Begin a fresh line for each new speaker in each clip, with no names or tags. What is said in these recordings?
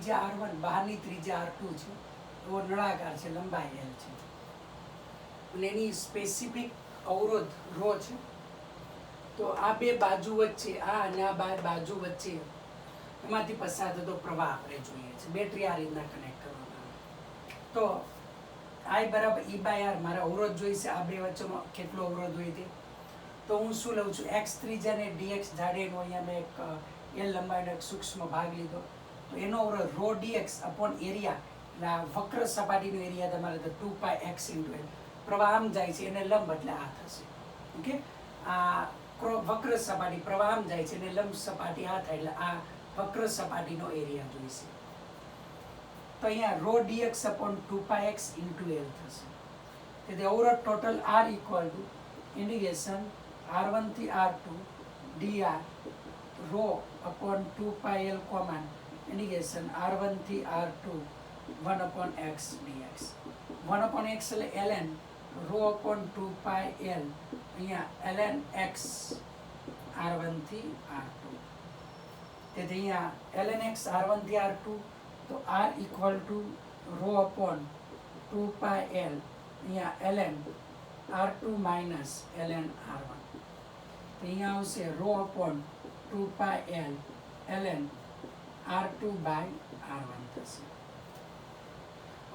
ત્રિજ્યા R1, બહારની ત્રિજ્યા R2 છે, એવો નળાકાર છે, લંબાઈ L છે, અને એની સ્પેસિફિક અવરોધ ρ છે. તો આ બે બાજુ વચ્ચે, આ અને આ બાજુ વચ્ચે એમાંથી પસાર થતો પ્રવાહ આપણે જોઈએ છે. બેટરી આ રીતના કનેક્ટ કરવામાં આવે. તો I બરાબર E/R, મારા અવરોધ જોઈશે આ બે વચ્ચેનો કેટલો અવરોધ હોય તે. તો હું શું લઉં છું, x ત્રિજ્યાને dx જાડેનો અહીંયા મેં એક L લંબાઈનો એક સૂક્ષ્મ ભાગ લીધો. તો એનો અવરોધ ρ dx અપોન એરિયા, એટલે આ વક્ર સપાટીનો એરિયા તમારે 2πx × L. પ્રવાહ આમ જાય છે એને લંબ એટલે આ થશે. ઓકે, આ વક્ર સપાટી પ્રવાહ આમ જાય છે અને લંબ સપાટી આ થાય, એટલે આ વક્ર સપાટીનો એરિયા જોઈશે. તો અહીંયા ρ dx અપોન 2πx × L થશે. તેથી અવરોધ total R equal to integration R1 થી R2 dr ρ upon 2πL common integration R1 થી R2 1/x dx. 1/x એટલે ln ρ અપોન 2πL, અહીંયા ln x R1 થી R2. તેથી અહીંયા ln x R1 થી R2, તો R equal to ρ upon 2πL, અહીંયા ln R2 minus ln R1. તો અહીંયા આવશે ρ અપોન 2πL ln R2/R1 થશે.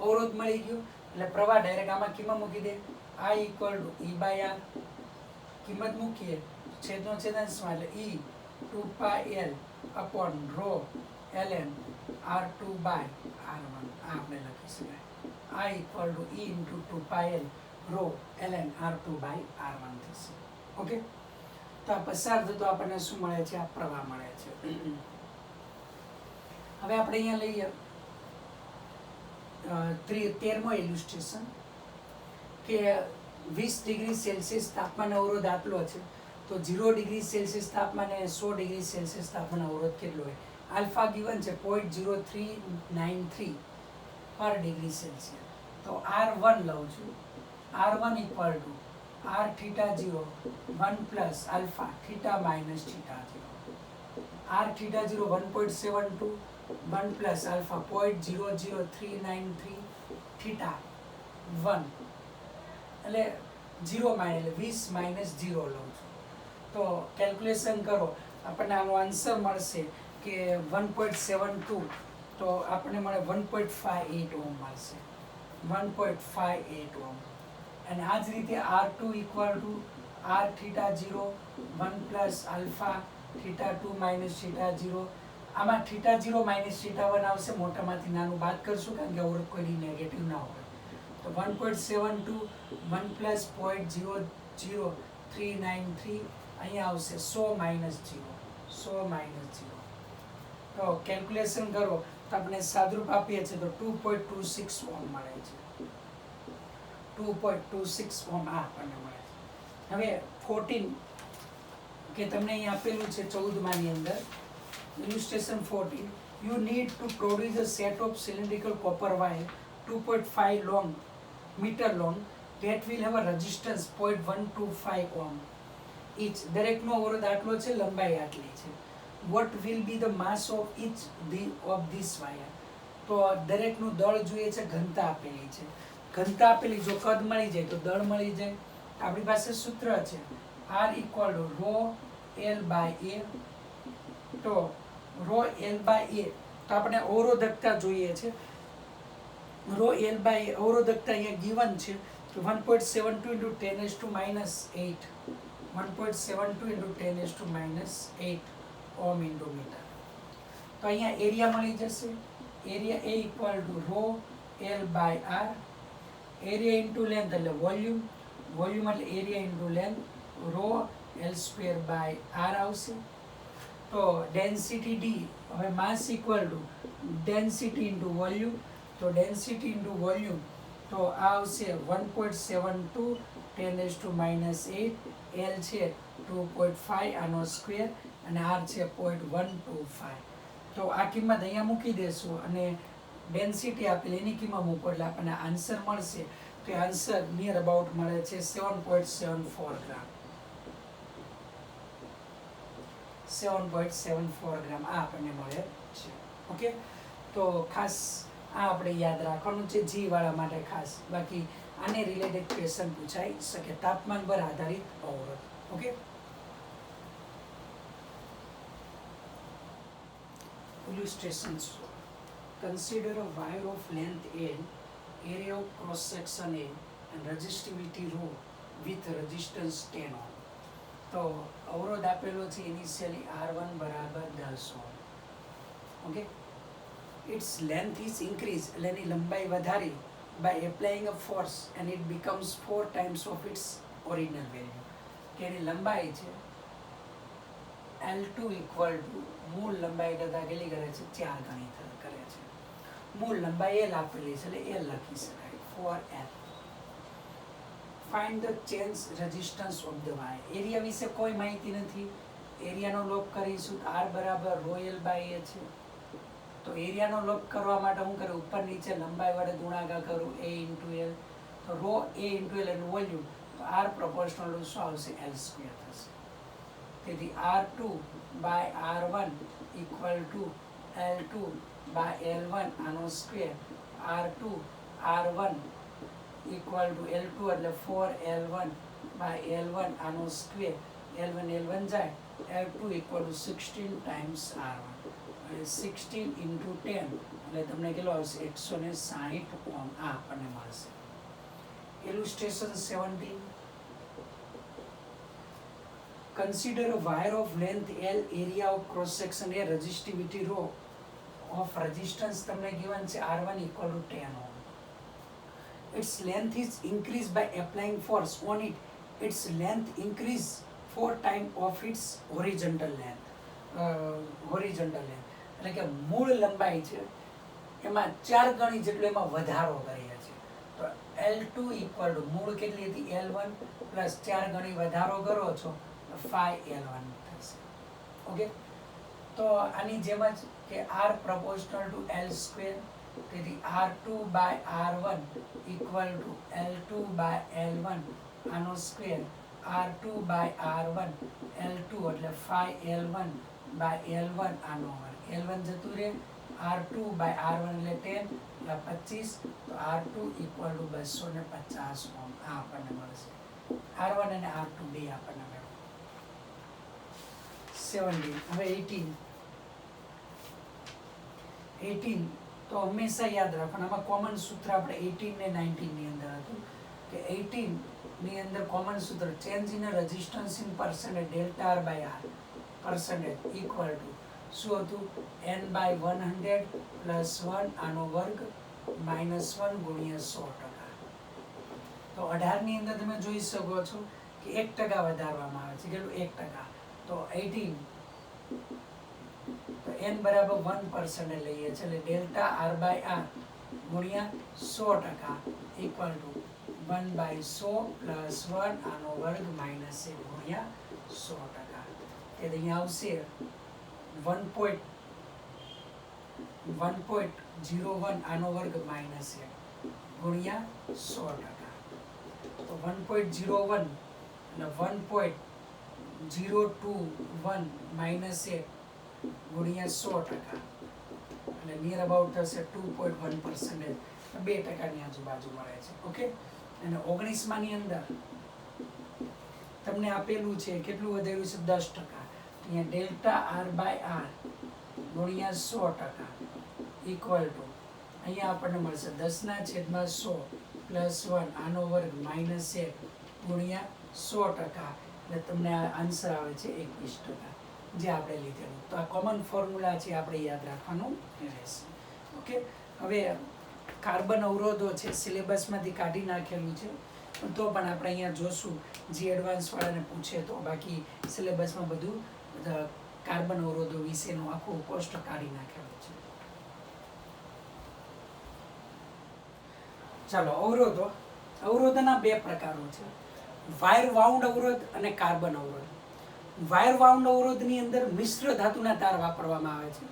અવરોધ મળી ગયો એટલે પ્રવાહ ડાયરેક્ટ આમાં કિંમત મૂકી દે. I ઇક્વલ ટુ E/R, કિંમત મૂકીએ છેદનો છેદાંશમાં, એટલે E 2πL upon ρ ln R2/R1 આપણે લખી શકાય. I equal to E × 2πL ρ ln R2/R1 થશે. ઓકે, તો આ પસાર થતો આપણને શું મળે છે, આ પ્રવાહ મળે છે. હવે આપણે અહીંયા લઈએ 13મો ઇલ્યુસ્ટ્રેશન કે 20 ડિગ્રી સેલ્સિયસ તાપમાન અવરોધ આટલો છે, તો 0 ડિગ્રી સેલ્સિયસ તાપમાને 100 ડિગ્રી સેલ્સિયસ તાપમાન અવરોધ કેટલો હોય. આલ્ફા ગિવન છે 0.0393 પર ડિગ્રી સેલ્સિયસ. તો R1 લઉં છું. R1 equal to R θ0 1 plus alpha theta minus θ0. R θ0 1.72 1 plus alpha 0.00393 theta 1, એટલે 0 માઇનસ એટલે 20 માઇનસ 0 લઉં છું. તો કેલ્ક્યુલેશન કરો, આપણને આનો આન્સર મળશે કે 1.72, તો આપણને મળે 1.58 ઓહમ મળશે. 1.58 ઓહમ. અને આ જ રીતે R2 equal to R θ0 1 plus alpha θ2 minus θ0. આમાં θ0 માઇનસ θ1 આવશે, મોટામાંથી નાનું બાદ કરશું કારણ કે અવરોધ કોઈ નેગેટિવ ના હોય. તો 1.72 1 પ્લસ 0.00393, અહીંયા આવશે 100 માઇનસ 0, 100 માઇનસ 0. તો કેલ્ક્યુલેશન કરો તો આપણે સાદરૂપ આપીએ છીએ તો 2.26 ઓહમ મળે છે. 2.26 ઓહમ આ આપણને મળે છે. હવે 14 કે તમને અહીં આપેલું છે 14માની અંદર illustration 14, you need to produce a set of cylindrical copper wire 2.5 meter long that will have a resistance 0.125 ohm each. દરેકનો અવરોધ આટલો છે, લંબાઈ આટલી છે. what will be the mass of each of this wire? તો દરેકનું દળ જોઈએ છે, ઘનતા આપેલી છે. ઘનતા આપેલી, જો કદ મળી જાય તો દળ મળી જાય. આપણી પાસે સૂત્ર છે R ઇક્વલ ટુ ρ L/A. તો ρ L/A, તો આપણે અવરોધકતા જોઈએ છે. ρ L/A અવરોધકતા અહીંયા ગિવન છે, તો 1.72 × 10⁻8, 1.72 × 10⁻8 ઓહમ ઇન્ટુ મીટર. તો અહીંયા એરિયા મળી જશે. Area A equal to ρ L/R, area into length એટલે વોલ્યુમ, વોલ્યુમ એટલે એરિયા ઇન્ટુ લેન્થ, ρ L²/R આવશે. તો ડેન્સિટી D, હવે mass equal to density into volume, તો ડેન્સિટી ઇન્ટુ વોલ્યુમ, તો આ આવશે 1.72 10⁻8, L છે 2.5 આનો સ્ક્વેર અને R છે 0.125. તો આ કિંમત અહીંયા મૂકી દેશું અને ડેન્સિટી આપેલી એની કિંમત મૂકો એટલે આપણને આન્સર મળશે. તો આન્સર નિયર અબાઉટ મળે છે 7.74 ગ્રામ. 7.74 ગ્રામ આ આપણને મળે છે. ઓકે, તો ખાસ આ આપણે યાદ રાખવાનું છે જી વાળા માટે ખાસ. બાકી આને રિલેટેડ ક્વેશ્ચન પૂછાઈ શકે, તાપમાન પર આધારિત અવરોધ. Okay, illustrations. Consider a wire of length L, area of cross section A, and resistivity rho with resistance 10 ohm. તો અવરોધ આપેલો છે ઇનિશિયલી R1 બરાબર 10 ohm. Okay, its length is increase, એટલે એની લંબાઈ વધારી by applying a force and it becomes 4 times of its original value. કે એની લંબાઈ છે L2 ઇક્વલ ટુ મૂળ લંબાઈ કરતાં કેટલી કરે છે? 4 ગણી કરે છે. મૂળ લંબાઈ L આપેલી છે એટલે L લખી શકાય 4L. Find the change resistance of the wire. Area વિશે કોઈ માહિતી નથી. એરિયાનો લોપ કરીશું તો R બરાબર ρ L બાય A છે. તો એરિયાનો લોપ કરવા માટે હું કરું? ઉપર નીચે લંબાઈ વડે ગુણાકાર કરું, A ઇન્ટુ L. તો ρ A ઇન્ટુ L એનું વોલ્યુમ, તો R પ્રોપોર્શનલ ટુ શું આવશે? L² થશે. તેથી R2 by R1 equal two L2 by L1 આનો square. R2 R1 equal two L2 એટલે 4L1 બાય L1 આનો સ્ક્વેર. L1 L1 જાય, L2 equal to 16 times R1 એટલે 16 ઇન્ટુ 10 એટલે તમને કેટલો આવશે? 160 ઓહ્મ. આ આપણને મળશે. ઇલ્યુસ્ટ્રેશન 17. Consider a wire of length L, area of cross section A, resistivity rho of resistance તમને given છે R1 equal to 10 ohm. Its length is increased by applying force on it. Its length increase 4 times of its horizontal length. એટલે કે મૂળ લંબાઈ છે એમાં 4 ગણી જેટલો એમાં વધારો કરીએ છીએ. તો L2 equal to મૂળ કેટલી હતી? L1 પ્લસ 4 ગણી વધારો કરો છો 5L1 થશે. ઓકે, તો આની જેમ જ કે R proportional to L², તેથી R2 by R1 equal to L2 by L1 આનો square. R2 by R1 L2 એટલે 5L1 by L1 આનો વર્ગ. L1 જતું રહે, R2 by R1 એટલે 10 એટલે 25. તો R2 equal to 250 ઓહ્મ. આ આપણને મળશે. R1 અને R2 બે આપણને મળે. 17. હવે 18 તો હંમેશા યાદ રાખવાનું. આમાં કોમન સૂત્ર આપણે 18 ને 19 ની અંદર હતું કે 18 ની અંદર કોમન સૂત્ર change in resistance in percentage delta R by R percentage equal to શું હતું? N બાય 100 પ્લસ 1 આનો વર્ગ માઇનસ 1 ગુણ્યા 100%. તો 18 ની અંદર તમે જોઈ શકો છો કે 1% વધારવામાં આવે છે. કેટલું? 1%. તો 18 તો n બરાબર 1% લઈએ છીએ એટલે ડેલ્ટા R બાય R ગુણ્યા 100% ઇક્વલ ટુ 1 બાય 100 પ્લસ 1 આનો વર્ગ માઇનસ 1 ગુણ્યા 100%. તે અહીંયા આવશે 1.01 આનો વર્ગ માઇનસ 1 ગુણ્યા 100%. તો 1.01 એટલે 1.021 માઇનસ 1 ગુણ્યા 100% એટલે નિયર અબાઉટ થશે 2.1%. 2%ની આજુબાજુ મળે છે. ઓકે, અને 19 ની અંદર તમને આપેલું છે કેટલું વધેલું છે? 10%. અહીંયા ડેલ્ટા R બાય R ગુણ્યા 100% ઇક્વલ ટુ અહીંયા આપણને મળશે 10/100 પ્લસ 1 આનો વર્ગ માઇનસ 1 ગુણ્યા 100%. એટલે તમને આ આન્સર આવે છે 21%, જે આપણે લીધેલું. તો આ કોમન ફોર્મ્યુલા છે, આપણે યાદ રાખવાનું રહેશે. ઓકે, હવે કાર્બન અવરોધો છે સિલેબસમાંથી કાઢી નાખેલું છે, તો પણ આપણે અહીંયા જોશું જે એડવાન્સ વાળાને પૂછે તો. બાકી સિલેબસમાં બધું કાર્બન અવરોધો વિશેનું આખું કોષ્ટક કાઢી નાખેલું છે. ચાલો, અવરોધોના બે પ્રકારો છે, વાયર વાઉન્ડ અવરોધ અને કાર્બન અવરોધ. વાયર વાઉન્ડ અવરોધની અંદર મિશ્ર ધાતુના તાર વાપરવામાં આવે છે.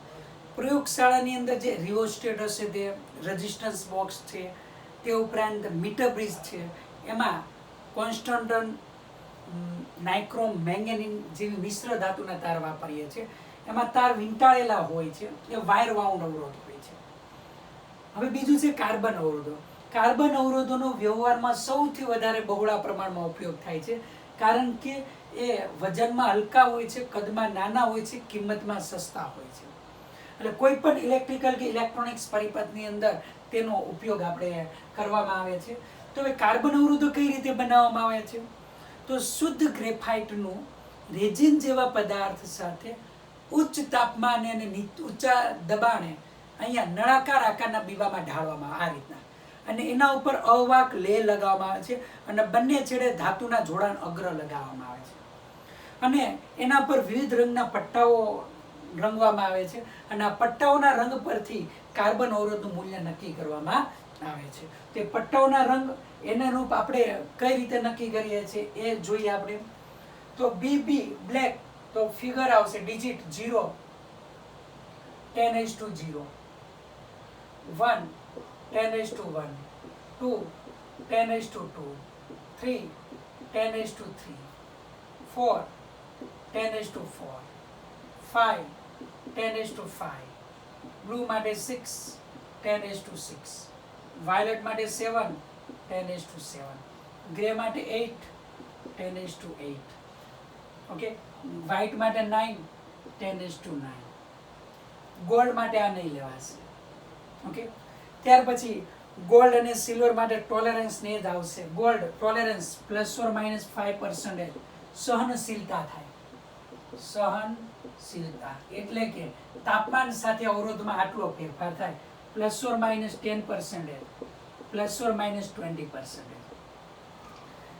પ્રયોગશાળાની અંદર જે રિઓસ્ટેટ હશે તે રેઝિસ્ટન્સ બોક્સ છે, તે ઉપરાંત મીટર બ્રિજ છે, એમાં કોન્સ્ટન્ટન, નાઇક્રોમ, મેંગેનીન જેવી મિશ્ર ધાતુના તાર વાપરીએ છીએ. એમાં તાર વીંટાળેલા હોય છે, એ વાયર વાઉન્ડ અવરોધ હોય છે. હવે બીજું છે કાર્બન અવરોધો. કાર્બન અવરોધોનો વ્યવહારમાં સૌથી વધારે બહોળા પ્રમાણમાં ઉપયોગ થાય છે, કારણ કે એ વજનમાં હલકા હોય છે, કદમાં નાના હોય છે, કિંમતમાં સસ્તા હોય છે. એટલે કોઈ પણ ઇલેક્ટ્રિકલ કે ઇલેક્ટ્રોનિક્સ પરિપથની અંદર તેનો ઉપયોગ આપણે કરવામાં આવે છે. તો હવે કાર્બન અવરોધો કઈ રીતે બનાવવામાં આવે છે? તો શુદ્ધ ગ્રેફાઇટનું રેઝિન જેવા પદાર્થ સાથે ઉચ્ચ તાપમાને અને ઊંચા દબાણે અહીંયા નળાકાર આકારના બીબામાં ઢાળવામાં આ રીતના, અને એના ઉપર અવાહક લેહ લગાવવામાં આવે છે, અને બંને છેડે ધાતુના જોડાણ અગ્ર લગાવવામાં આવે છે, અને એના પર વિવિધ રંગના પટ્ટાઓ રંગવામાં આવે છે, અને આ પટ્ટાઓના રંગ પરથી કાર્બન અવરોધનું મૂલ્ય નક્કી કરવામાં આવે છે. તે પટ્ટાઓના રંગ એના રૂપ આપણે કઈ રીતે નક્કી કરીએ છીએ એ જોઈએ આપણે. તો BB બ્લેક, તો ફિગર આવશે ડિજિટ 0 10:0, 1 10:1, 2 10:2, 3 10:3, 4 10:4, 5 10:5, બ્લુ માટે 6 10:6, વાયોલેટ માટે 7 10:7, ગ્રે માટે 8 10:8, ઓકે, વ્હાઇટ માટે 9 10:9. ગોલ્ડ માટે આ નહીં લેવાશે. ઓકે, ત્યાર પછી ગોલ્ડ અને સિલ્વર માટે ટોલરન્સ ને જ આવશે. ગોલ્ડ ટોલરન્સ ±5% સહનશીલતા થાય. સહનશીલતા એટલે કે તાપમાન સાથે અવરોધમાં આટલો ફેરફાર થાય, ±10%, ±20%.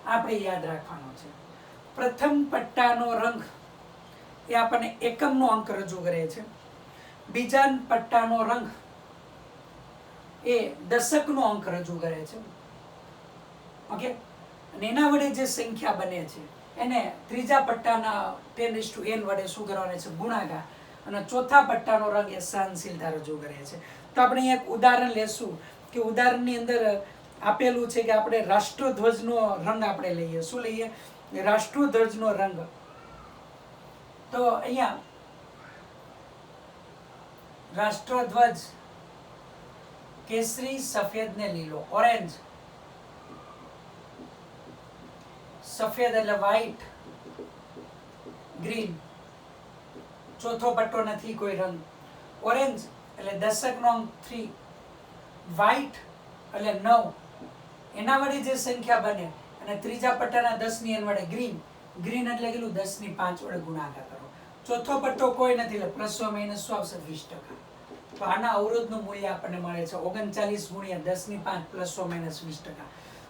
આપણે યાદ રાખવાનો છે. પ્રથમ પટ્ટાનો રંગ એ આપણને એકમનો અંક રજૂ કરે છે. બીજા પટ્ટાનો રંગ એ દશકનો અંક રજૂ કરે છે. ઓકે, અને એના વડે જે સંખ્યા બને છે એને ત્રીજા પટ્ટાના 10:n વડે શું કરવાના છે? ગુણાકાર. અને ચોથા પટ્ટાનો રંગ એ સહનશીલતા રજૂ કરે છે. તો આપણે એક ઉદાહરણ લેશું કે ઉદાહરણની અંદર આપેલું છે કે આપણે રાષ્ટ્રધ્વજનો રંગ આપણે લઈએ. શું લઈએ? રાષ્ટ્રધ્વજનો રંગ. તો અહીંયા રાષ્ટ્રધ્વજ કેસરી, સફેદ ને લીલો, ઓરેન્જ, સફેદ એટલે વ્હાઈટ, ગ્રીન, ચોથો પટ્ટો નથી કોઈ રંગ, ઓરેન્જ એટલે દશકનો અંક 3, વ્હાઈટ એટલે 9, એના વડે જે સંખ્યા બને, અને ત્રીજા પટ્ટાના 10n વડે ગ્રીન, ગ્રીન એટલે કેટલું? 10/5 વડે ગુણાકાર કરો. ચોથો પટ્ટો કોઈ નથી એટલે ± શું આવશે? 20%. તો આના અવરોધનું મૂલ્ય આપણને મળે છે 39 × 10/5 ± 20%.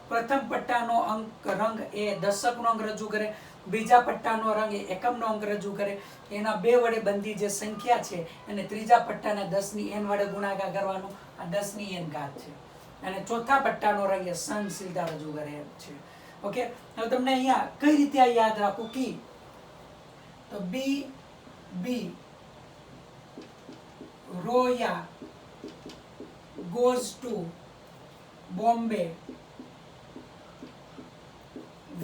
પ્રથમ પટ્ટાનો અંક રંગ એ દશકનો અંક રજૂ કરે, બીજા પટ્ટાનો રંગ એ એકમનો અંક રજૂ કરે, એના બે વડે બનતી જે સંખ્યા છે એને ત્રીજા પટ્ટાના 10n વડે ગુણાકાર કરવાનો, આ 10n છે, અને ચોથા પટ્ટાનો રંગ એ સહનશીલતા રજૂ કરે છે. ઓકે, હવે તમને અહીંયા કઈ રીતે આ યાદ રાખવું કી? તો BB રોયા goes to Bombay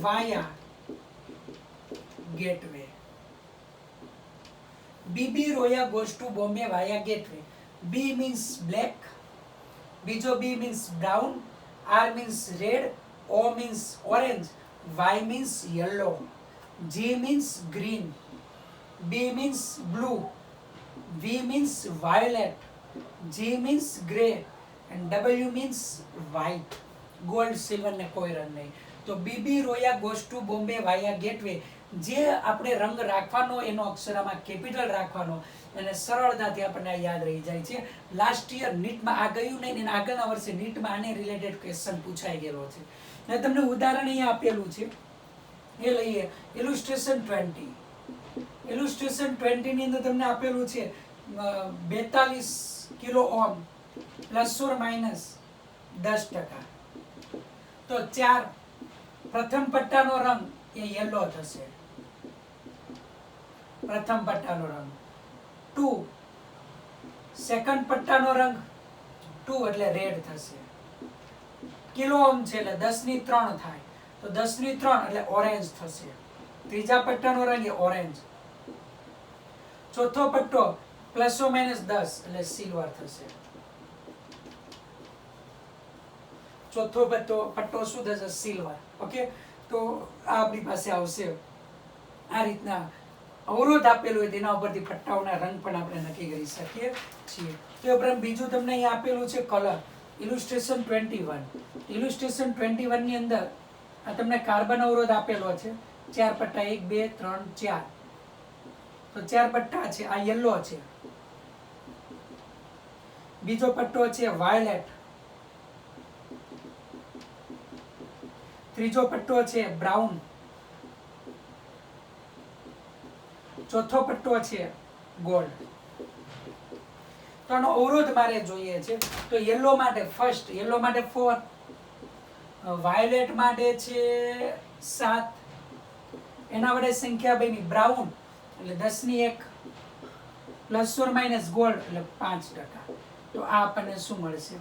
via gateway. BB રોયા goes to Bombay via gateway. B means black, બીજો B means brown, R means red, O means orange, Y means yellow, G means green, B means blue, V means violet, G means grey, and W means white. Gold, silver ને કોઈ રંગ નહીં. તો BB રોયા goes to Bombay via gateway, જે આપણે રંગ રાખવાનો એનો અક્ષરમાં કેપિટલ રાખવાનો, અને સરળતાથી આપણને યાદ રહી જાય છે. લાસ્ટ યર નીટમાં આ ગયું નહીં, અને આગળના વર્ષે નીટમાં આને રિલેટેડ ક્વેશ્ચન પૂછાઈ ગયેલો છે. અને તમને ઉદાહરણ અહીંયા આપેલું છે એ લઈએ. ઇલુસ્ટ્રેશન 20. ઇલુસ્ટ્રેશન 20 ની અંદર તમને આપેલું છે 42 કિલો ઓહમ ±10%. તો 4 પ્રથમ પટ્ટાનો રંગ એ યલો થશે. પ્રથમ પટ્ટાનો રંગ. 2 સેકન્ડ પટ્ટાનો રંગ 2 એટલે રેડ થશે. કિલો ઓહમ છે એટલે 10^3 થાય, તો 10^3 એટલે ઓરેન્જ થશે. ત્રીજા પટ્ટાનો રંગ એ ઓરેન્જ. ચોથો પટ્ટો ±10 એટલે સિલ્વર થશે. ચોથો પટ્ટો શું થશે? સિલ્વર. ઓકે, તો આ આપણી પાસે આવશે. આ રીતના અવરોધ આપેલું હોય તેના ઉપરથી પટ્ટાઓના રંગ પણ આપણે નક્કી કરી શકીએ છીએ. તે ઉપરાંત બીજું તમને અહીંયા આપેલું છે કલર, ઇલ્યુસ્ટ્રેશન 21. ઇલ્યુસ્ટ્રેશન 21 ની અંદર આ તમને કાર્બન અવરોધ આપેલો છે. 4 પટ્ટા, 1 2 3 4. તો 4 પટ્ટા છે. આ યલો છે. બીજો પટ્ટો છે વાયોલેટ. ત્રીજો પટ્ટો છે બ્રાઉન. ચોથો પટ્ટો છે ગોલ્ડ. તો આનો અવરોધ મારે જોઈએ છે. તો યલો માટે ફર્સ્ટ, યલો માટે 4, વાયોલેટ માટે છે 7, એના વડે સંખ્યા બની બ્રાઉન એટલે 10 ની 1 પ્લસ ઓર માઇનસ ગોલ્ડ એટલે 5%. તો આ આપણને શું મળશે?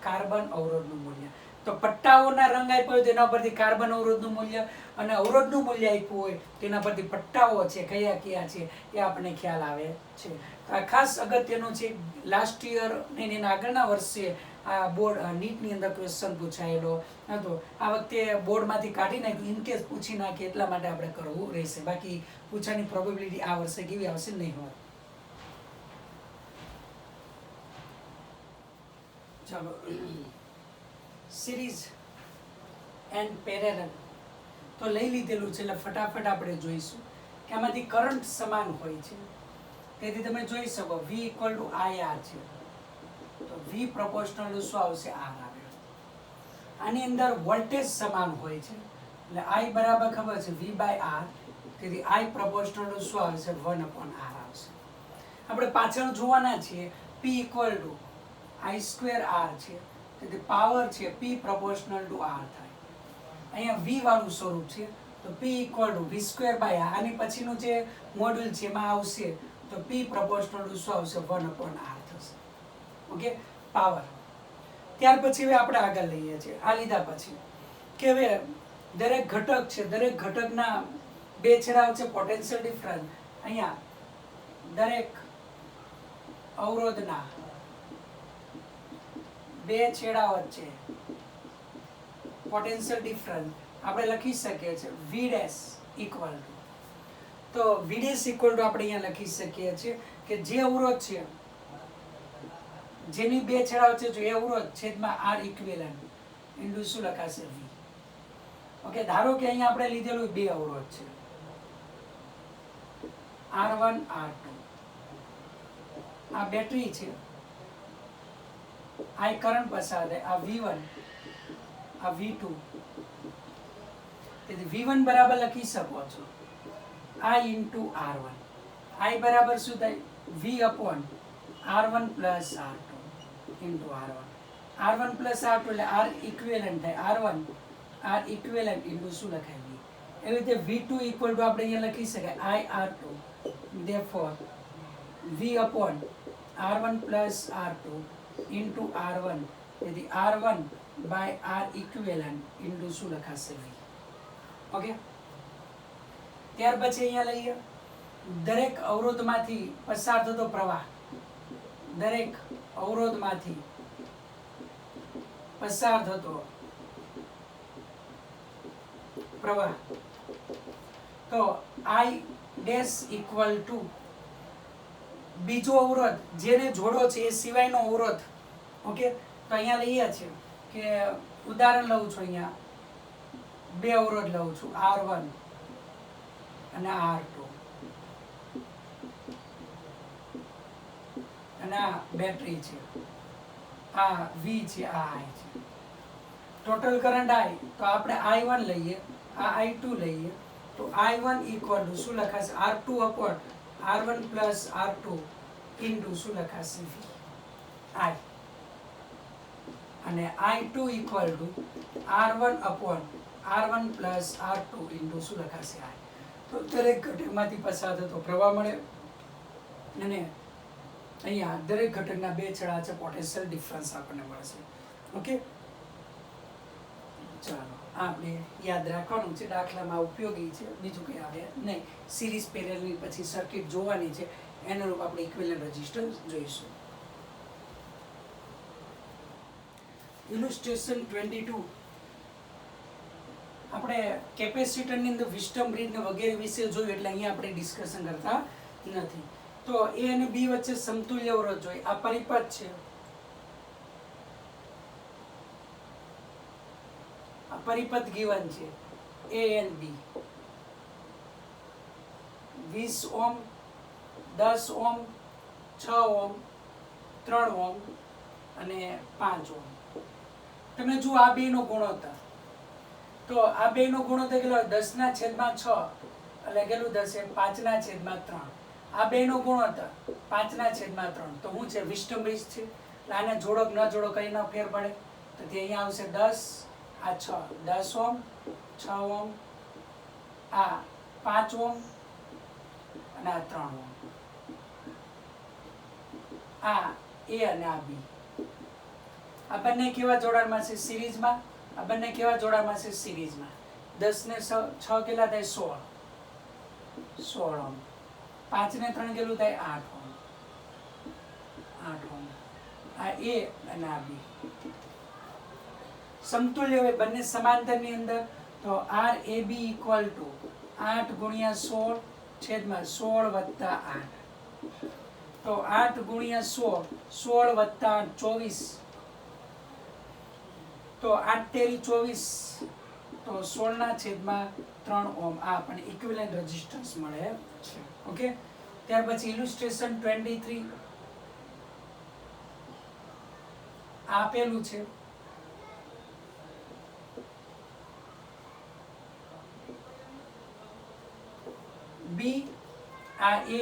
કાર્બન અવરોધનું મૂલ્ય. તો પટ્ટાઓના રંગ આપ્યો હોય તેના પરથી કાર્બન અવરોધનું મૂલ્ય અને અવરોધનું મૂલ્ય આપ્યું હોય તેના પરથી પટ્ટાઓ છે કયા કયા છે એ આપણને ખ્યાલ આવે છે. આ ખાસ અગત્યનું છે. લાસ્ટ યર ને એના આગળના વર્ષે આ બોર્ડ નીટની અંદર ક્વેશ્ચન પૂછાયેલો હતો. આ વખતે બોર્ડમાંથી કાઢી નાખ્યું, ઇનકેસ પૂછી નાખે એટલા માટે આપણે કરવું રહેશે. બાકી પૂછવાની પ્રોબેબિલિટી આ વર્ષે કેવી આવશે? નહીં હોય. ચાલો, સિરીઝ એન્ડ પેરેલલ તો લઈ લીધેલું છે એટલે ફટાફટ આપણે જોઈશું કે આમાંથી કરંટ સમાન હોય છે. તેથી તમે જોઈ શકો V = IR છે. તો V પ્રોપોર્શનલ ટુ શું આવશે? R આવે. આની અંદર વોલ્ટેજ સમાન હોય છે એટલે I બરાબર ખબર છે V/R. તેથી I પ્રોપોર્શનલ ટુ શું આવશે? 1/R આવશે. આપણે પાછળ જોવાના છીએ P = I²R છે. તેથી પાવર છે P પ્રોપોર્શનલ ટુ R થાય. અહીંયા V વાળું સ્વરૂપ છે તો P = V²/R. આની પછીનું જે મોડ્યુલ છે એમાં આવશે તો P પ્રોપોર્શનલ ટુ શું આવશે? 1/R થશે. Okay, power. ત્યાર પછી હવે આપણે આગળ લઈએ છીએ. આ લીધા પછી કે હવે દરેક ઘટક છે, દરેક ઘટકના બે છેડા વચ્ચે પોટેન્શિયલ ડિફરન્સ. અહીંયા દરેક અવરોધના બે છેડા વચ્ચે પોટેન્શિયલ ડિફરન્સ આપણે લખી શકીએ છીએ V' તો V' આપણે અહીંયા લખી શકીએ છીએ કે જે અવરોધ છે જેની બે છેડા વચ્ચે જો એ અવરોધ છેદમાં R ઇક્વિવેલન્ટ ઇન્ટુ શું લખાશે? V. ઓકે, ધારો કે અહીંયા આપણે લીધેલું બે અવરોધ છે R1 R2. આ બેટરી છે. આ કરંટ પસાર થાય. આ V1 આ V2. તેથી V1 બરાબર લખી શકો છો I into R1. I બરાબર શું થાય? V/R1 plus R2 into R1. R1 plus R2 એટલે R ઇક્વિવેલન્ટ થાય. R ઇક્વિવેલન્ટ into શું લખાય? V. એવી રીતે V2 = આપણે અહીંયા લખી શકાય IR2. therefore V/R1 plus R2 into R1. તેથી R1/R ઇક્વિવેલન્ટ into શું લખાશે? V. ઓકે, ત્યાર પછી અહીંયા લઈએ દરેક અવરોધમાંથી પસાર થતો પ્રવાહ. દરેક અવરોધમાંથી પસાર થતો પ્રવાહ. તો I' = બીજો અવરોધ જેને જોડો છે એ સિવાયનો અવરોધ. ઓકે, તો અહીંયા લઈએ છીએ કે ઉદાહરણ લઉં છું. અહીંયા બે અવરોધ લઉં છું R1 અને R2 અને આ બેટરી છે. આ V છે, આ I છે. ટોટલ કરંટ I તો આપણે I1 લઈએ, આ I2 લઈએ તો I1 = શું લખાશે? R2/R1 plus R2 into શું લખાશે? V. I. અને I2 = R1/R1 plus R2 into શું લખાશે? I. તો દરેક ઘટકમાંથી પસાર થતો પ્રવાહ મળે અને અહીંયા દરેક ઘટકના બે છેડા છે પોટેન્શિયલ ડિફરન્સ આપણને મળશે. ઓકે, ચાલો આપણે યાદ રાખવાનું છે. દાખલામાં ઉપયોગી છે, બીજું કંઈ આવે નહીં. સિરીઝ પેરેલલની પછી સર્કિટ જોવાની છે, એનું આપણે ઇક્વિવેલન્ટ રેઝિસ્ટન્સ જોઈશું. ઇલુસ્ટ્રેશન 22 આપણે કેપેસિટરની અંદર વિસ્ટમ બ્રિજ ને વગેરે વિશે જોયું એટલે અહીંયા આપણે ડિસ્કશન કરતા નથી. તો એ અને બી વચ્ચે સમતુલ્ય અવરોધ જોઈએ. આ પરિપથ છે, આ પરિપથ ગિવન છે એ એન્ડ બી. 20 ઓમ, 10 ઓમ, 6 ઓમ, 3 ઓમ અને 5 ઓમ. તમે જુઓ આ બેનો ગુણોત્તર, તો આ બેનો ગુણોત્તર કેટલો? 10/6 એટલે કેટલું થશે? 5/3. આ બેનો ગુણોત્તર 5/3 તો શું છે? વિસ્ટમ બ્રિજ છે. એટલે આને જોડો કે ન જોડો કઈ ન ફેર પડે. તો તે અહીંયા આવશે 10, આ 6, 10 ઓમ, 6 ઓમ, આ 5 ઓમ અને આ 3 ઓમ. આ એ અને આ બી. આ બંને કેવા જોડાણમાં છે? સિરીઝમાં. આ બંને કેવા જોડાણમાં છે? સિરીઝમાં. 10 ને 6 કેટલા થાય? 16 ઓમ. 5 ને 3 કેટલું થાય? 8 ઓમ. 8 ઓમ. આ એ અને આ બી સમતુલ્ય હોય, બંને સમાંતરની અંદર. તો R A B equal to 8 × 16 છેદમાં 16 + 8. તો 8 × 16, 16 + 8 24. તો 8 તેરી 24, તો 16/3 ઓમ. આ પણ ઇક્વિવેલન્ટ રેઝિસ્ટન્સ મળે છે. ઓકે, ત્યાર પછી ઇલુસ્ટ્રેશન 23 આપેલું છે. બી, આ એ,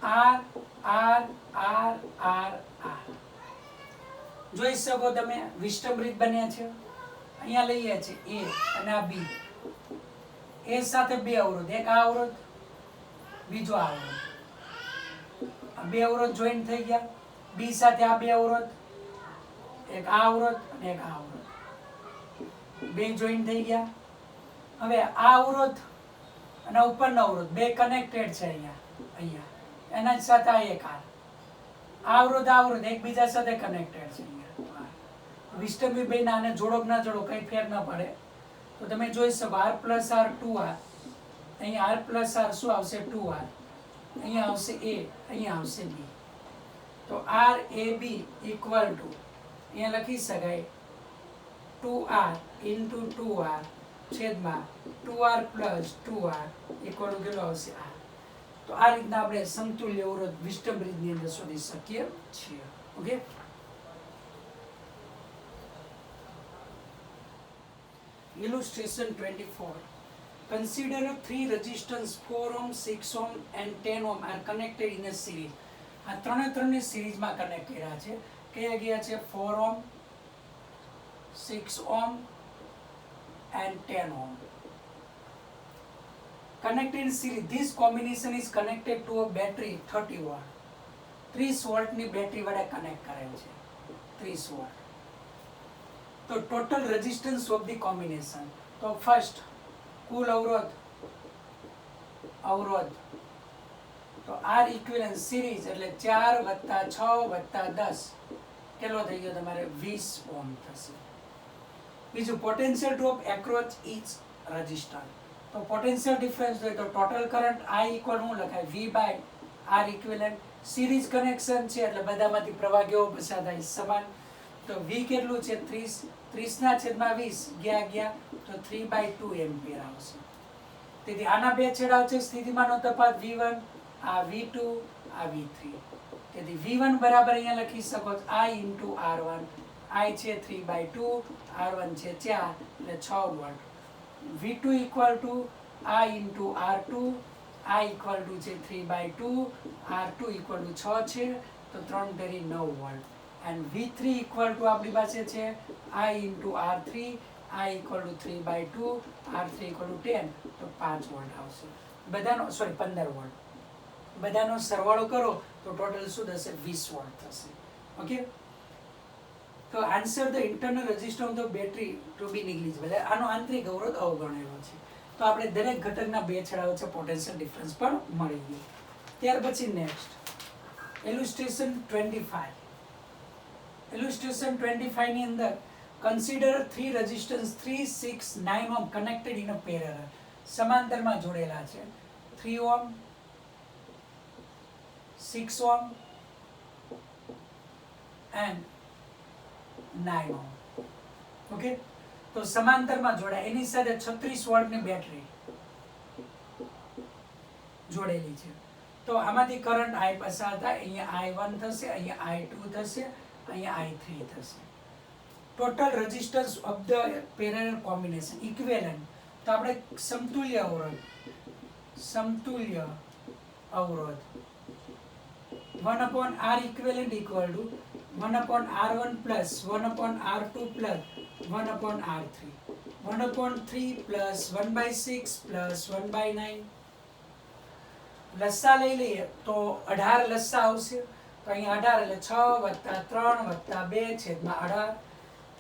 R R R R R. જોઈ શકો તમે વિસ્ટમ બ્રિજ બન્યા છે. અહીંયા લઈએ છે એ અને આ બી. એ સાથે બે અવરોધ, એક આ અવરોધ, બીજો આ અવરોધ. આ બે અવરોધ જોઈન્ટ થઈ ગયા. બી સાથે આ બે અવરોધ, એક આ અવરોધ અને એક આ અવરોધ, બે જોઈન્ટ થઈ ગયા. હવે આ અવરોધ અને ઉપરનો અવરોધ બે કનેક્ટેડ છે અહીંયા એના સાથે આ એક આર. આ અવરોધ એકબીજા સાથે કનેક્ટેડ છે અહીંયા. વિસ્ટમ બી બે આને જોડો ના જોડો કઈ ફેર ના પડે. તો તમે જોઈ શકો r + r 2r. અહીંયા r + r શું આવશે? 2r. અહીંયા આવશે a, અહીંયા આવશે b. તો r a b equal to અહીંયા લખી શકાય 2r × 2r છેદમાં 2r + 2r ઇક્વલ ટુ કેટલો આવશે? r. તો આ રીતના આપણે સમતુલ્ય અવરોધ વિસ્ટમ બ્રિજની અંદર શોધી શકીએ છીએ. Okay, illustration 24. Consider three resistors 4 ohm, 6 ohm and 10 ohm are connected in a series. આ ત્રણની સિરીઝમાં કનેક્ટ કર્યા છે. કયા ગયા છે? 4 ohm, 6 ohm and 10 ohm. Connected in series. This combination is connected to a battery 30 watt. 30 વોલ્ટની બેટરી વડે કનેક્ટ કરેલ છે. 30 વોલ્ટ. તો total resistance of the combination. તો ફર્સ્ટ કુલ અવરોધ તો આર ઇક્વિવેલન્ટ સિરીઝ એટલે 4 + 6 + 10 કેટલો થઈ ગયો તમારે? 20 ઓમ થશે. બીજું potential drop across each resistor. તો પોટેન્શિયલ ડિફરન્સ જોઈએ તો ટોટલ કરંટ I ઇક્વલ શું લખાય? V/R equivalent. સિરીઝ કનેક્શન છે એટલે બધામાંથી પ્રવાહ કેવો પસાર થાય? સમાન. તો V કેટલું છે? 30/20 ગયા તો 3/2 એમ્પિયર આવશે. તેથી આના બે છેડા વચ્ચે સ્થિતિમાનનો તફાવત V1, આ V2, આ V3. તેથી V1 બરાબર અહીંયા લખી શકો I × R1. I છે 3/2, R1 છે 4 એટલે 6 volt. V2 equal to I × R2. I equal two છે 3/2, R2 ઇક્વલ ટુ 6 છે તો 3 તેરી 9 volt. and V3 equal to આપણી પાસે છે I × R3. I equal two 3/2, R3 equal to 10 તો 5 વોલ્ટ આવશે. બધાનો 15 વોલ્ટ. બધાનો સરવાળો કરો તો ટોટલ શું થશે? 20 વોલ્ટ થશે. ઓકે, તો answer the internal resistance of the battery to be negligible. આનો આંતરિક અવરોધ અવગણેલો છે. તો આપણે દરેક ઘટકના બે છેડા વચ્ચે પોટેન્શિયલ ડિફરન્સ પણ મળી ગયું. ત્યાર પછી નેક્સ્ટ ઇલુસ્ટ્રેશન 25. ઇલ્યુસ્ટ્રેશન 25 ની અંદર consider 3 resistance 3, 6, 9 ohm connected in a parallel, સમાંતરમાં જોડેલા છે. 3 ohm, 6 ohm and 9 ohm. Okay, તો સમાંતરમાં જોડાય, એની સાથે 36 વોલ્ટની બેટરી જોડેલી છે. તો આમાંથી કરંટ I પસાર થાય, અહીંયા I1 થશે, અહીંયા I2 થશે, અહીંયા I3 થશે. Total resistance of the parallel combination equivalent, તો આપણે સમતુલ્ય અવરોધ 1/R equivalent equal to 1/R1 plus 1/R2 plus 1/R3, 1/3 plus 1/6 plus 1/9. લસ્સા લઈ લઈએ તો 18 લસ્સા આવશે. તો અહીંયા 18 એટલે 6 + 3 + 2 છેદમાં 18.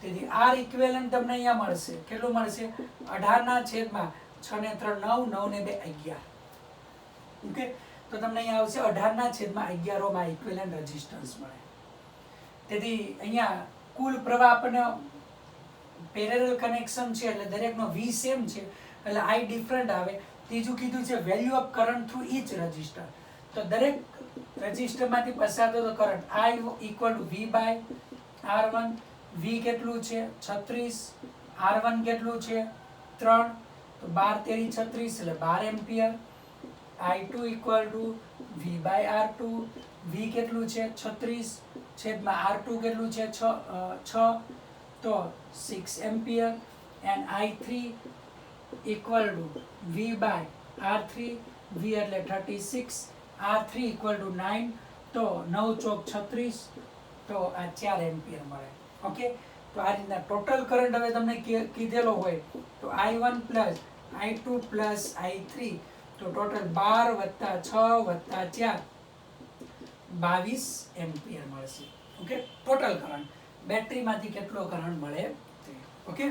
તેથી R ઇક્વિવેલન્ટ તમને અહીંયા મળશે. કેટલું મળશે? 18 ના છેદમાં 6 ને 3 9, 9 ને 2 11. ઓકે, તો તમને અહીંયા આવશે 18 ના છેદમાં 11 ઓહ્મ ઇક્વિવેલન્ટ રેઝિસ્ટન્સ મળે. તેથી અહીંયા કુલ પ્રવાહ આપણને પેરેલલ કનેક્શન છે એટલે દરેકનો V સેમ છે એટલે I ડિફરન્ટ આવે. ત્રીજું કીધું છે value of current through each resistor, તો દરેક રજિસ્ટરમાંથી પસાર થતો કરંટ I = V/R1. V કેટલું છે? 36. R1 કેટલું છે? 3. તો 12 * 3 = 36 એટલે 12 એમ્પિયર. I2 = V/R2. V કેટલું છે? 36 છેદમાં R2 કેટલું છે? 6, તો 6 ampere. And I3 = V/R3. V એટલે 36, R3 = 9, તો 9 ચોક 36, તો આ 4 એમ્પિયર મળે. ઓકે, તો આ રીતના ટોટલ કરંટ હવે તમને કીધેલો હોય તો I1 plus I2 plus I3, તો ટોટલ 12 + 6 + 4 22 એમ્પિયર મળશે. ઓકે, ટોટલ કરંટ બેટરીમાંથી કેટલો કરંટ મળે તે. Okay,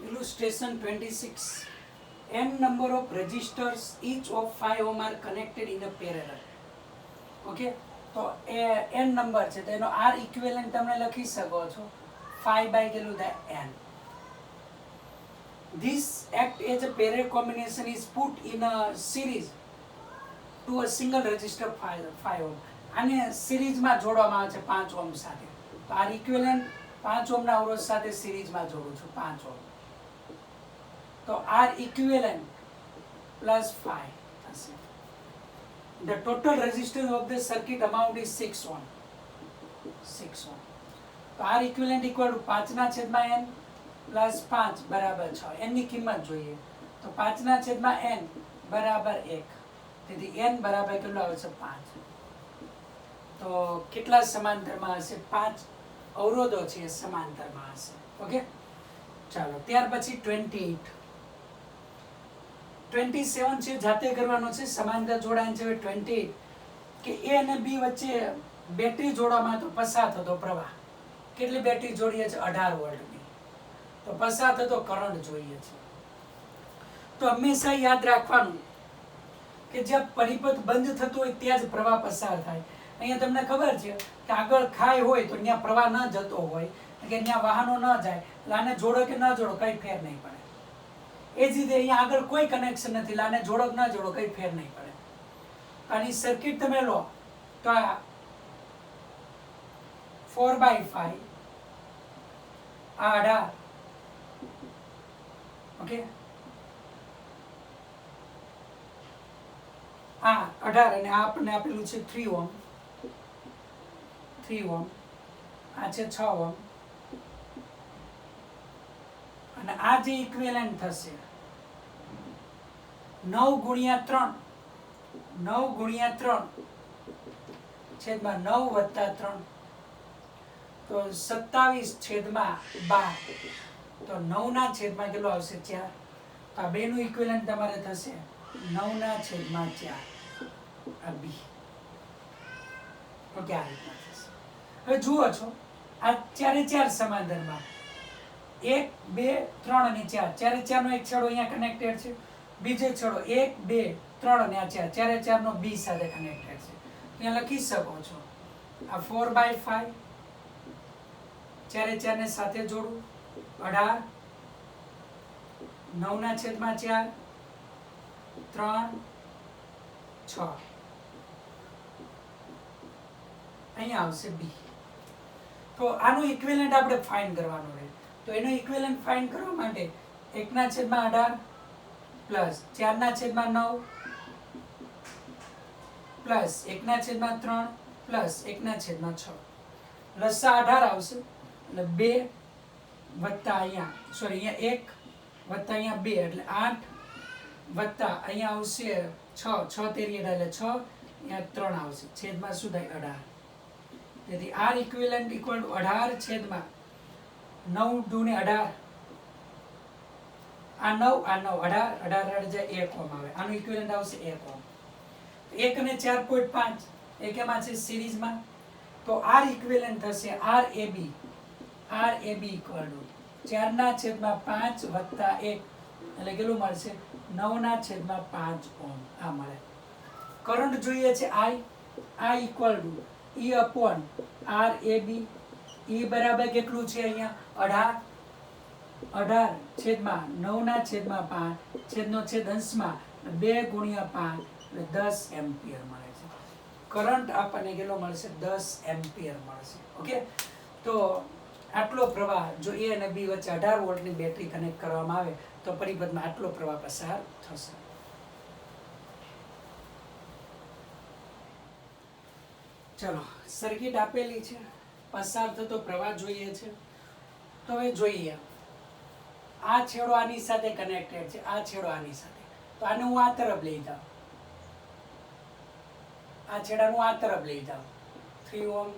illustration 26. N number of resistors, each of 5 ohm are connected in a parallel. Okay, તો એ n નંબર છે તો એનો R ઇક્વિવેલન્ટ તમે લખી શકો છો 5 by કેટલું થાય n. This act as a parallel combination is put in a series to a single resistor 5 ohm. આને સિરીઝમાં જોડવામાં આવે છે 5 ઓહ્મ સાથે. તો R ઇક્વિવેલન્ટ 5 ઓહ્મના અવરોધ સાથે સિરીઝમાં જોડું છું 5 ઓહ્મ. તો R equivalent plus 5 થશે. The total resistance of the circuit amount is 6 ohm. 6 ohm. તો R equivalent = 5/n plus 5 = 6. n ની કિંમત જોઈએ તો 5/n = 1. તેથી n બરાબર કેટલું આવે છે? 5. તો કેટલા સમાંતરમાં હશે? 5 અવરોધો છે સમાંતરમાં હશે. ઓકે, ચાલો ત્યાર પછી 28. 27 છે જાતે કરવાનો છે, સમાંતર જોડાણ છે. 28 કે A અને B વચ્ચે બેટરી જોડવામાં તો પસાર થતો પ્રવાહ, કેટલી બેટરી જોડીએ છે? 18 વોલ્ટની. તો પસાર થતો કરંટ જોઈએ છે. તો હંમેશા યાદ રાખવાનું કે જ્યાં પરિપથ બંધ થતો હોય ત્યાં જ પ્રવાહ પસાર થાય. અહીંયા તમને ખબર છે કે આગળ ખાઈ હોય તો ત્યાં પ્રવાહ ન જતો હોય કે ત્યાં વાહનો ન જાય, આને જોડો કે ન જોડો કઈ ફેર નહીં પડે. એ જ રીતે અહીંયા આગળ કોઈ કનેક્શન નથી, આને જોડો કે ન જોડો કઈ ફેર નહીં પડે. આની સર્કિટ તમે લો તો આ 4/5 આ 18. ઓકે, આ 18 અને આ આપણને આપેલું છે 3 ઓહ્મ. 3 ઓહ્મ આ છે 6 ઓહ્મ અને આ જે ઇક્વિવેલન્ટ થશે 9 × 3 છેદમાં 9 + 3, તો 27/12. તો 9 ના છેદમાં કેટલો આવશે? 4. તો આ બેનું ઇક્વિવેલન્ટ તમારે થશે 9/4 આ B. ઓકે, આ રીતના થશે. હવે જુઓ છો આ 4 સમાંતરમાં 1, 2, 3 અને 4. 4 નો એક છેડો અહીંયા કનેક્ટેડ છે, બીજો છેડો 1, 2, 3 અને આ 4 નો B સાથે કનેક્ટેડ છે. અહીંયા લખી શકો છો આ 4/5 ચારે ચારને સાથે જોડું 18 9/4 3 6 અહીંયા આવશે બી. તો આનું ઇક્વિવેલન્ટ આપણે ફાઇન્ડ કરવાનું રહે. તો એનો ઇક્વિવેલન્ટ ફાઇન્ડ કરવા માટે 1/18 પ્લસ 4/9 પ્લસ 1/3 પ્લસ 1/6 લસા 18 આવશે એટલે 2 વત્તા અહીંયા અહીંયા 1 વત્તા અહીંયા 2 એટલે 8 વત્તા અહીંયા આવશે 6 તેરી 18 એટલે 6 અહીંયા 3 આવશે છેદમાં શું થાય 18. તેથી આર ઇક્વિવેલન્ટ ઇક્વલ ટુ 18 છેદમાં 9 દૂને 18 આ 9 18 જાય 1 ઓમ આવે. આનું ઇક્વિવેલન્ટ આવશે 1 ઓમ. 1 અને 4.5 એક એમાં છે સિરીઝમાં. તો આર ઇક્વિવેલન્ટ થશે આર એબી ઇક્વલ ટુ 4/5 વત્તા 1 એટલે કેટલું મળશે 9/5 ઓમ આ મળે. કરંટ જોઈએ છે I equal to E upon R AB. E બરાબર કેટલું છે અહીંયા 18 છેદમાં 9/5 છેદનો છેદ અંશમાં 2 ગુણ્યા 5 એટલે 10 એમ્પિયર મળે છે. કરંટ આપણને કેટલો મળશે 10 એમ્પિયર મળશે. ઓકે, તો આટલો પ્રવાહ જો A અને B વચ્ચે 18 વોલ્ટની બેટરી કનેક્ટ કરવામાં આવે તો પરિપથમાં આટલો પ્રવાહ પસાર થશે. ચલો, સર્કિટ આપેલી છે, પસાર થતો પ્રવાહ જોઈએ છે. તો હવે જોઈએ, આ છેડો આની સાથે કનેક્ટેડ છે, આ છેડો આની સાથે. તો આને હું આ તરફ લઈ જાઉં, આ છેડાનું આ તરફ લઈ જાઉં 3 ઓમ.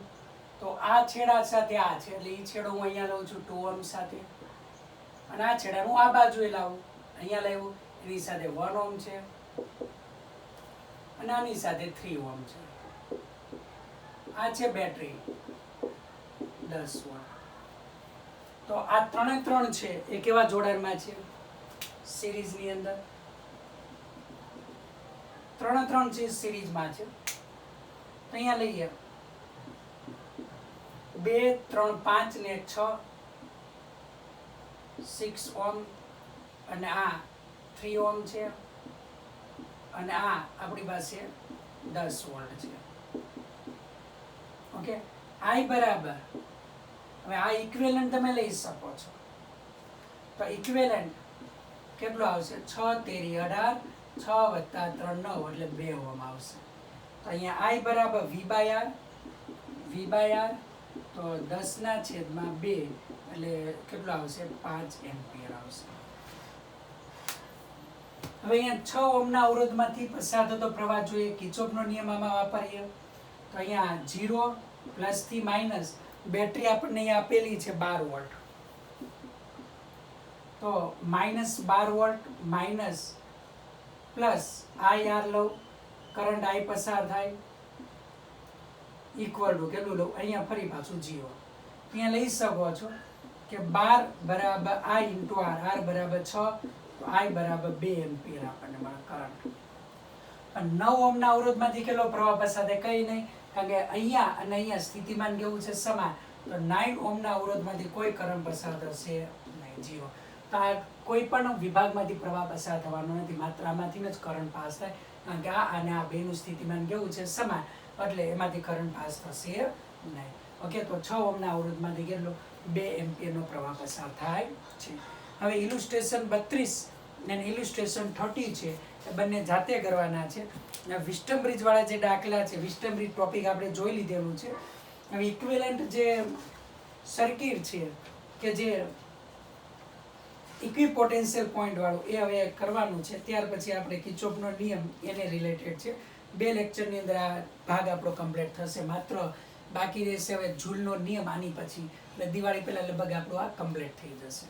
તો આ છેડા સાથે આ છે એટલે એ છેડો હું અહીંયા લઉં છું 2 ઓમ સાથે, અને આ છેડાનું આ બાજુએ લાવું, અહીંયા લાવ્યું એની સાથે 1 ઓમ છે અને આની સાથે 3 ઓમ છે. આ છે બેટરી 10 વોટ. તો આ 3 છે એ કેવા જોડાણમાં છે સિરીઝની અંદર 3 છે સિરીઝમાં છે. તો અહીંયા લઈએ 2 3 5 ને 6 6 ઓમ અને આ 3 ઓમ છે અને આ આપણી પાસે 10 વોલ્ટ છે. ઓકે, I બરાબર, હવે આ ઇક્વિવેલન્ટ તમે લઈ શકો છો. તો ઇક્વિવેલન્ટ કેટલો આવશે 6 તેરી 18 6 વત્તા 3 9 એટલે 2 ઓમ આવશે. તો અહીંયા I બરાબર V બાય R તો 10/2 એટલે કેટલો આવશે 5 એમ્પિયર આવશે. હવે અહીંયા 6 ઓમના અવરોધમાંથી પસાર થતો પ્રવાહ જોઈએ, કિર્ચોફનો નિયમ આમાં વાપરીએ. તો અહીંયા 0 પ્લસ થી માઇનસ, બેટરી આપણને અહીંયા આપેલી છે 12 વોલ્ટ. તો -12 વોલ્ટ માઇનસ પ્લસ IR લઉં, કરંટ I પસાર થાય ઇક્વલ ટુ કેટલું લઉં અહીંયા ફરી પાછું 0. અહીંયા લઈ શકો છો કે 12 બરાબર I ઇન્ટુ R, R બરાબર 6 તો I બરાબર 2 એમ્પિયર આપણને મળે કરંટ. પણ 9 ઓમના અવરોધમાંથી કેટલો પ્રવાહ પસાર થાય કંઈ નહીં, કારણ કે અહીંયા અને અહીંયા સ્થિતિમાન કેવું છે સમાન. તો 9 ઓમના અવરોધમાંથી કોઈ કરંટ પસાર થશે નહીં, 0. તો આ કોઈ પણ વિભાગમાંથી પ્રવાહ પસાર થવાનો નથી, માત્ર આમાંથી જ કરંટ પાસ થાય, કારણ કે આ અને આ બેનું સ્થિતિમાન કેવું છે સમાન, એટલે એમાંથી કરંટ પાસ થશે નહીં. ઓકે, તો 6 ઓમના અવરોધમાંથી કેટલો 2 એમ્પિયરનો પ્રવાહ પસાર થાય છે. હવે ઇલ્યુસ્ટ્રેશન 32 અને ઇલ્યુસ્ટ્રેશન 30 છે એ બંને જાતે કરવાના છે. વિસ્ટમ બ્રિજ વાળા જે દાખલા છે, વિસ્ટમ બ્રિજ ટોપિક આપણે જોઈ લીધેલું છે. હવે ઇક્વિવેલન્ટ જે સર્કિટ છે કે જે ઇક્વિપોટેન્શિયલ પોઈન્ટ વાળું એ હવે કરવાનું છે. ત્યાર પછી આપણે કિર્ચોફનો નિયમ એને રિલેટેડ છે. 2 લેક્ચરની અંદર આ ભાગ આપણો કમ્પ્લીટ થશે. માત્ર બાકી રહેશે હવે જૂલનો નિયમ આની પછી, એટલે દિવાળી પહેલા લગભગ આપણું આ કમ્પ્લીટ થઈ જશે.